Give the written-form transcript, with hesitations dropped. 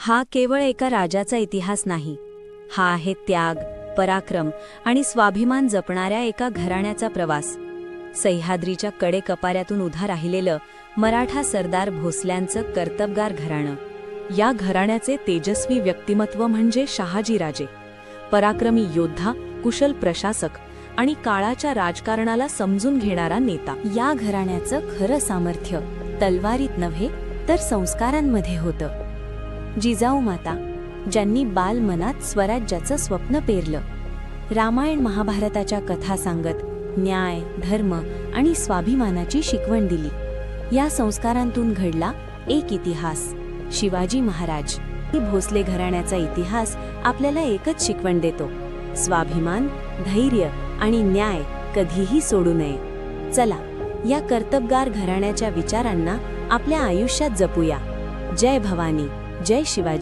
हा केवळ एका राजाचा इतिहास नाही, हा आहे त्याग, पराक्रम आणि स्वाभिमान जपणाऱ्या एका घराण्याचा प्रवास. सह्याद्रीच्या कडेकपाऱ्यातून उभं राहिलेलं मराठा सरदार भोसल्यांचं कर्तबगार घराणं. या घराण्याचे तेजस्वी व्यक्तिमत्व म्हणजे शहाजीराजे, पराक्रमी योद्धा, कुशल प्रशासक आणि काळाच्या राजकारणाला समजून घेणारा नेता. या घराण्याचं खरं सामर्थ्य तलवारीत नव्हे तर संस्कारांमध्ये होतं. जिजाऊ माता, ज्यांनी बालमनात स्वराज्याचं स्वप्न पेरलं, रामायण महाभारताच्या कथा सांगत न्याय, धर्म आणि स्वाभिमानाची शिकवण दिली. या संस्कारांतून घडला एक इतिहास, शिवाजी महाराज. भोसले घराण्याचा इतिहास आपल्याला एकच शिकवण देतो: स्वाभिमान, धैर्य आणि न्याय कधीही सोडू नये. चला, या कर्तबगार घराण्याच्या विचारांना आपल्या आयुष्यात जपूया. जय भवानी, जय शिवाजी.